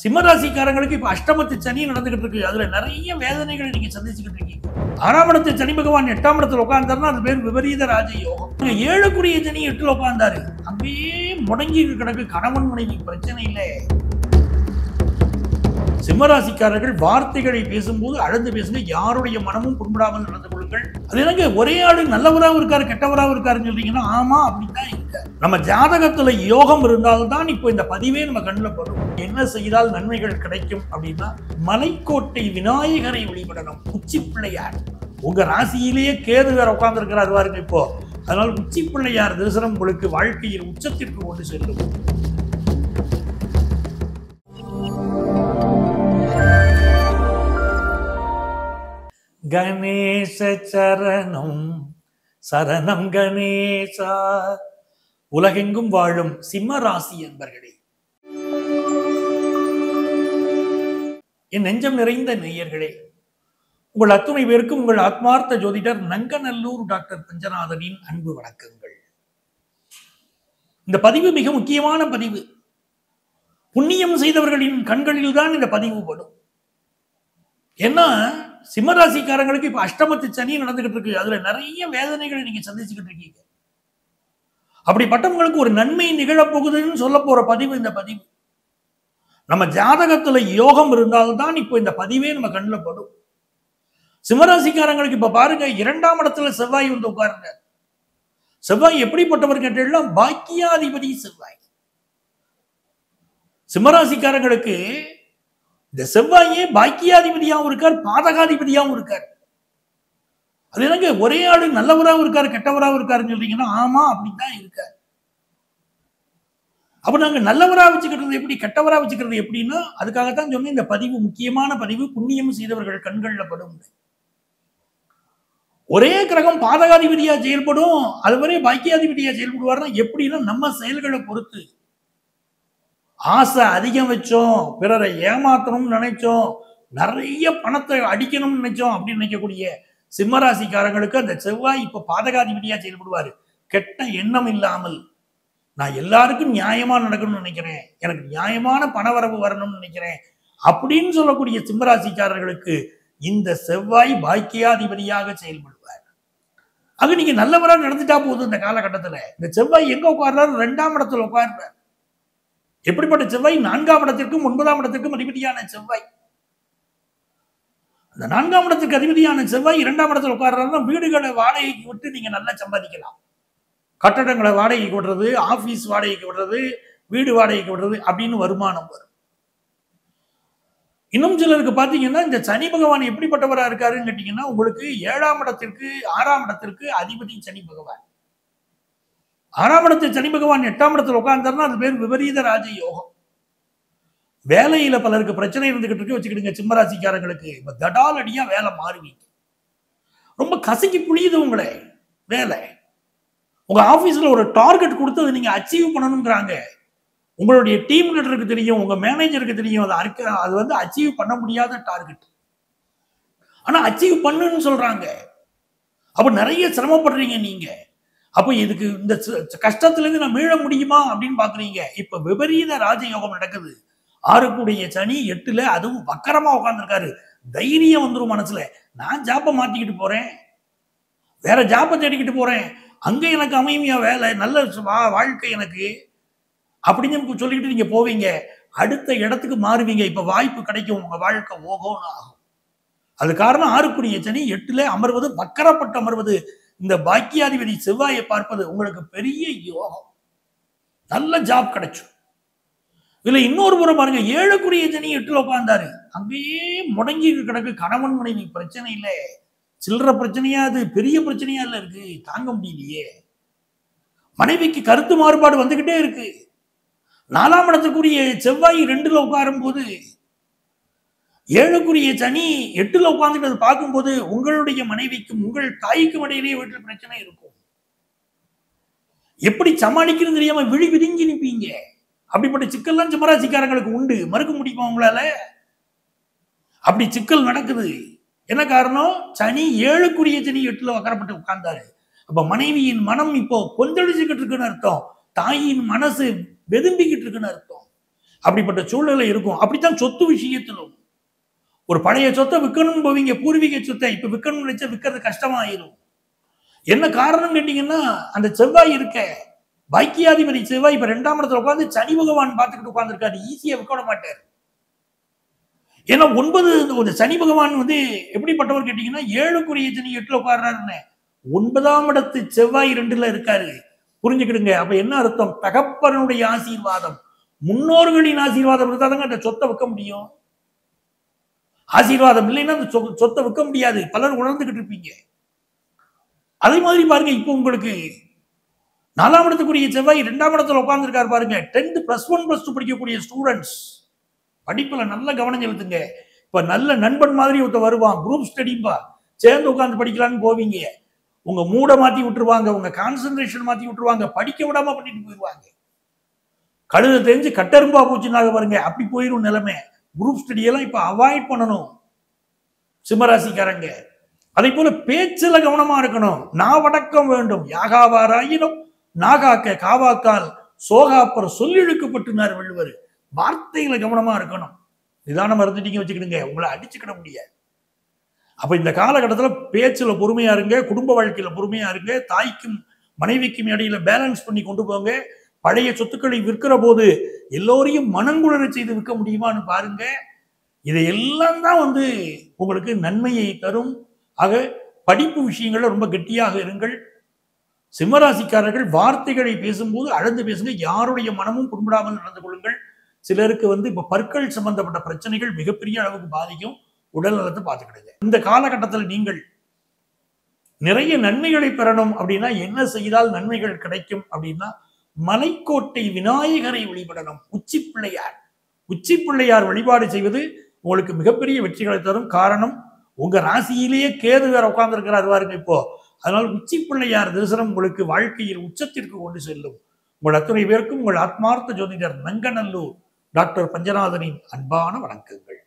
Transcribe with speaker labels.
Speaker 1: சிம்மராசிக்காரங்களுக்கு இப்ப அஷ்டமத்து சனி நடந்துகிட்டு இருக்கு. அதுல நிறைய வேதனைகளை நீங்க சந்திச்சுக்கிட்டு இருக்கீங்க. 6ஆம் இடத்து சனி பகவான் 8ஆம் இடத்துல உட்கார்ந்தாருன்னா அது பேர் விபரீத ராஜ யோகம். 7க்குரிய சனி 8ல உட்கார்ந்தாரு, அங்கேயே முடங்கி கிடக்கு கணவன் மனைவி பிரச்சனை இல்லை. சிம்மராசிக்காரர்கள் வார்த்தைகளை பேசும்போது அழுந்து பேசுங்க, யாருடைய மனமும் புண்படாமல் நடந்து கொள்ளுங்கள். அது என்னங்க ஒரே ஆளு நல்லவராகவும் இருக்காரு கெட்டவராகவும் இருக்காருன்னு சொல்றீங்கன்னா ஆமா அப்படித்தான் இருக்கு. நம்ம ஜாதகத்துல யோகம் இருந்தால்தான் இப்போ இந்த பதிவே நம்ம கண்ணில் படும். என்ன செய்தால் நன்மைகள் கிடைக்கும் அப்படின்னா மலைக்கோட்டை விநாயகரை வழிபடணும். உச்சி பிள்ளையார் உங்க ராசியிலேயே கேது வேற உட்கார்ந்து இருக்கிறார் பாருங்க இப்போ. அதனால உச்சி பிள்ளையார் தரிசனம் உங்களுக்கு வாழ்க்கையில் உச்சத்திற்கு கொண்டு செல்லும். கணேச சரணம் சரணம் கணேசா. உலகெங்கும் வாழும் சிம்ம ராசி என்பர்களே, என் நெஞ்சம் நிறைந்த நேயர்களே, உங்கள் அத்துணை பேருக்கும் உங்கள் ஆத்மார்த்த ஜோதிடர் நங்கநல்லூர் டாக்டர் பஞ்சநாதனின் அன்பு வணக்கங்கள். இந்த பதிவு மிக முக்கியமான பதிவு. புண்ணியம் செய்தவர்களின் கண்களில் தான் இந்த பதிவு படும். ஏன்னா சிம்மராசிக்காரங்களுக்கு இப்ப அஷ்டமத்து சனி நடந்துகிட்டு இருக்கு. அதுல நிறைய வேதனைகளை நீங்க சந்திச்சுக்கிட்டு இருக்கீங்க. அப்படிப்பட்டவங்களுக்கு ஒரு நன்மை நிகழப்போகுதுன்னு சொல்ல போற பதிவு இந்த பதிவு. நம்ம ஜாதகத்துல யோகம் இருந்தால்தான் இப்போ இந்த பதிவே நம்ம கண்ணில் படும். சிம்மராசிக்காரங்களுக்கு இப்ப பாருங்க, 2ஆம் இடத்துல செவ்வாய் வந்து உட்காருங்க. செவ்வாய் எப்படிப்பட்டவர் கேட்டா பாக்கியாதிபதி செவ்வாய். சிம்மராசிக்காரங்களுக்கு இந்த செவ்வாயே பாக்கியாதிபதியாகவும் இருக்கார், பாதகாதிபதியாகவும் இருக்கார். அது என்னங்க ஒரே ஆளு நல்லவராகவும் இருக்காரு கெட்டவராகவும் இருக்காருன்னு சொல்றீங்கன்னா ஆமா அப்படித்தான் இருக்கார். அப்ப நாங்க நல்லவரா வச்சுக்கிறது எப்படி கெட்டவரா வச்சுக்கிறது எப்படின்னா அதுக்காகத்தான் சொன்னேன் இந்த பதிவு முக்கியமான பதிவு. புண்ணியம் செய்தவர்கள் கண்கள்ல படும். ஒரே கிரகம் பாதகாதிபதியா செயல்படும், அதுவரை பாக்கியாதிபதியா செயல்படுவார்னா எப்படின்னா நம்ம செயல்களை பொறுத்து. ஆசை அதிகம் வச்சோம், பிறரை ஏமாத்தணும்னு நினைச்சோம், நிறைய பணத்தை அடிக்கணும்னு நினைச்சோம் அப்படின்னு நினைக்கக்கூடிய சிம்மராசிக்காரங்களுக்கு அந்த செவ்வாய் இப்ப பாதகாதிபதியா செயல்படுவாரு. கெட்ட எண்ணம் இல்லாமல் நான் எல்லாருக்கும் நியாயமா நடக்கணும்னு நினைக்கிறேன், எனக்கு நியாயமான பணவரவு வரணும்னு நினைக்கிறேன் அப்படின்னு சொல்லக்கூடிய சிம்மராசிக்காரர்களுக்கு இந்த செவ்வாய் பாக்கியாதிபதியாக செயல்படுவார். அது நீங்க நல்லவரா நடந்துட்டா போதும். இந்த காலகட்டத்துல இந்த செவ்வாய் எங்க உட்கார்றாரு? 2ஆம் இடத்துல உட்கார்றாரு. எப்படிப்பட்ட செவ்வாய்? 4ஆம் இடத்திற்கும் 9ஆம் இடத்திற்கும் அதிபதியான செவ்வாய். அந்த 4ஆம் இடத்துக்கு அதிபதியான செவ்வாய் 2ஆம் இடத்துல உட்கார்றாருன்னா வீடுகளை வாடகைக்கு விட்டு நீங்க நல்லா சம்பாதிக்கலாம். கட்டடங்களை வாடகைக்கு விடுறது, ஆபீஸ் வாடகைக்கு விடுறது, வீடு வாடகைக்கு விடுறது அப்படின்னு வருமானம் வரும். இன்னும் சிலருக்கு பாத்தீங்கன்னா இந்த சனி பகவான் எப்படிப்பட்டவரா இருக்காருன்னு கேட்டீங்கன்னா உங்களுக்கு 7ஆம் இடத்திற்கு 6ஆம் இடத்திற்கு அதிபதி சனி பகவான். 6ஆம் இடத்து சனி பகவான் 8ஆம் இடத்துல உட்கார்ந்தாருன்னா அது பேர் விபரீத ராஜ யோகம். வேலையில பலருக்கு பிரச்சனை இருந்துகிட்டு இருக்கு வச்சுக்கிடுங்க. சிம்மராசிக்காரங்களுக்கு இப்ப தடால் அடியா வேலை மாறுவீங்க. ரொம்ப கசக்கி புளியுது உங்களே வேலை. உங்க ஆபீஸ்ல ஒரு டார்கெட் கொடுத்து அதை நீங்க அச்சீவ் பண்ணணுங்கிறாங்க. உங்களுடைய டீம் லீடருக்கு தெரியும், உங்க மேனேஜருக்கு தெரியும், அது வந்து அச்சீவ் பண்ண முடியாத டார்கெட். ஆனா அச்சீவ் பண்ணுன்னு சொல்றாங்க. அப்ப நிறைய சிரமப்படுறீங்க நீங்க. அப்ப இதுக்கு இந்த கஷ்டத்துல இருந்து நான் மீள முடியுமா அப்படின்னு பாக்குறீங்க. இப்ப விபரீத ராஜயோகம் நடக்குது. 6க்குடைய சனி 8ல, அதுவும் வக்கரமா உட்கார்ந்துருக்காரு. தைரியம் வந்துடும் மனசுல. நான் ஜாப்பை மாத்திக்கிட்டு போறேன், வேற ஜாப்பை தேடிக்கிட்டு போறேன், அங்க எனக்கு அமைமையா வேலை, நல்ல வாழ்க்கை எனக்கு அப்படின்னு சொல்லிக்கிட்டு நீங்க போவீங்க. அடுத்த இடத்துக்கு மாறுவீங்க. இப்ப வாய்ப்பு கிடைக்கும், உங்க வாழ்க்கை ஓகோன்னு ஆகும். அது காரணம் 6க்குரிய சனி 8ல அமர்வது, வக்கரப்பட்டு அமர்வது, இந்த பாக்கியாதிபதி செவ்வாயை பார்ப்பது உங்களுக்கு பெரிய யோகம். நல்ல ஜாப் கிடைச்சும். இதுல இன்னொரு புறம் பாருங்க, 7க்குரிய சனி 8ல உட்கார்ந்தாரு, அங்கேயே முடங்கி கிடக்கு கணவன் மனைவி பிரச்சனை இல்லை. சில்லற பிரச்சனையா, அது பெரிய பிரச்சனையா இல்ல இருக்கு, தாங்க முடியலையே. மனைவிக்கு கருத்து மாறுபாடு வந்துகிட்டே இருக்கு. 4ஆம் இடத்துக்குரிய செவ்வாய் 2ல உட்காரும் போது 7க்குரிய சனி 8ல உட்கார்ந்துட்டு பார்க்கும்போது உங்களுடைய மனைவிக்கும் உங்கள் தாய்க்கும் இடையிலேயே வீட்டில் பிரச்சனை இருக்கும். எப்படி சமாளிக்கிறது தெரியாம விழி விரிஞ்சு நிற்பீங்க. அப்படிப்பட்ட சிக்கல்லாம் சிம்மராசிக்காரங்களுக்கு உண்டு. மறுக்க முடியுமா உங்களால? அப்படி சிக்கல் நடக்குது. என்ன காரணம்? சனி 7க்குரிய சனி 8ல வக்கரப்பட்டு உட்கார்ந்தாரு. அப்ப மனைவியின் மனம் இப்போ கொந்தளிச்சுக்கிட்டு இருக்குன்னு அர்த்தம். தாயின் மனசு வெதும்பிக்கிட்டு இருக்குன்னு அர்த்தம். அப்படிப்பட்ட சூழ்நிலை இருக்கும். அப்படித்தான் சொத்து விஷயத்திலும் ஒரு பழைய சொத்தை விற்கணும்னு போவீங்க, பூர்வீக சொத்தை இப்ப விற்கணும்னு நினைச்சா விற்கிறது கஷ்டமாயிரும். என்ன காரணம் கேட்டீங்கன்னா அந்த செவ்வாய் இருக்க பாக்கியாதிபதி செவ்வாய் இப்ப 2ஆம் இடத்துல உட்கார்ந்து சனி பகவான் பார்த்துக்கிட்டு உட்கார்ந்துருக்காரு. ஈஸியா விற்க மாட்டார். ஏன்னா 9 சனி பகவான் வந்து எப்படிப்பட்டவர் கேட்டீங்கன்னா 7க்குரிய சனி 8ல உட்கார்றாருன்னு 9ஆம் இடத்து செவ்வாய் 2ல இருக்காரு. புரிஞ்சுக்கிடுங்க. அப்ப என்ன அர்த்தம்? தகப்பனுடைய ஆசீர்வாதம், முன்னோர்களின் ஆசீர்வாதம் இருந்தாதாங்க அந்த சொத்தை விற்க முடியும். ஆசீர்வாதம் இல்லைன்னா அந்த சொத்தை விற்க முடியாது. பலர் உணர்ந்துகிட்டு இருப்பீங்க. அதே மாதிரி பாருங்க, இப்போ உங்களுக்கு 4ஆம் இடத்துக்குரிய செவ்வாய் 2ஆம் இடத்துல உட்கார்ந்துருக்காரு பாருங்க. 10th +1 +2 படிக்கக்கூடிய ஸ்டூடெண்ட்ஸ் படிப்புல நல்ல கவனம் செலுத்துங்க. இப்ப நல்ல நண்பன் மாதிரி ஒருத்த வருவான், குரூப் ஸ்டடிம்பா, சேர்ந்து உட்கார்ந்து படிக்கலான்னு போவீங்க. உங்க மூட மாத்தி விட்டுருவாங்க, உங்க கான்சென்ட்ரேஷன் மாத்தி விட்டுருவாங்க, படிக்க விடாம பண்ணிட்டு போயிடுவாங்க. கழுத தெரிஞ்சு கட்டரும்பா போச்சுனாக பாருங்க, அப்படி போயிடும் நிலைமை. குரூப் ஸ்டடி எல்லாம் இப்ப அவாய்ட் பண்ணணும் சிம்மராசிக்காரங்க. அதே போல பேச்சுல கவனமா இருக்கணும். நாவடக்கம் வேண்டும். யாகாவாராயினும் நாகாக்க காவாக்கால் சோகாப்பர் சொல்லிழுக்கப்பட்டுனார் வள்ளுவர். வார்த்தைகளை கவனமா இருக்கணும். நிதானம் இருந்துட்டீங்க வச்சுக்கிடுங்க, உங்களை அடிச்சுக்கிட முடியாது. அப்ப இந்த காலகட்டத்தில் பேச்சுல பொறுமையா இருங்க, குடும்ப வாழ்க்கையில பொறுமையா இருங்க, தாய்க்கும் மனைவிக்கும் இடையில பேலன்ஸ் பண்ணி கொண்டு போங்க. பழைய சொத்துக்களை விற்கிற போது எல்லோரையும் மனங்குளர செய்து விற்க முடியுமான்னு பாருங்க. இதையெல்லாம் தான் வந்து உங்களுக்கு நன்மையை தரும். ஆக படிப்பு விஷயங்கள்ல ரொம்ப கெட்டியாக இருங்கள். சிம்மராசிக்காரர்கள் வார்த்தைகளை பேசும்போது அளந்து பேசுங்க. யாருடைய மனமும் புண்படாமல் நடந்து கொள்ளுங்கள். சிலருக்கு வந்து இப்ப பற்கள் சம்பந்தப்பட்ட பிரச்சனைகள் மிகப்பெரிய அளவுக்கு பாதிக்கும். உடல் நலத்தை பார்த்துக்கிடுங்க. இந்த காலகட்டத்தில் நீங்கள் நிறைய நன்மைகளை பெறணும் அப்படின்னா என்ன செய்தால் நன்மைகள் கிடைக்கும் அப்படின்னா, மலைக்கோட்டை விநாயகரை வழிபடணும். உச்சி பிள்ளையார் வழிபாடு செய்வது உங்களுக்கு மிகப்பெரிய வெற்றிகளை தரும். காரணம், உங்க ராசியிலேயே கேது வேற உட்கார்ந்து இருக்கிறார் பாருங்க இப்போ. அதனால் உச்சி பிள்ளையார் தரிசனம் உங்களுக்கு வாழ்க்கையில் உச்சத்திற்கு கொண்டு செல்லும். உங்கள் அத்தனை பேருக்கும் உங்கள் ஆத்மார்த்த ஜோதிடர் நங்கநல்லூர் டாக்டர் பஞ்சநாதனின் அன்பான வணக்கங்கள்.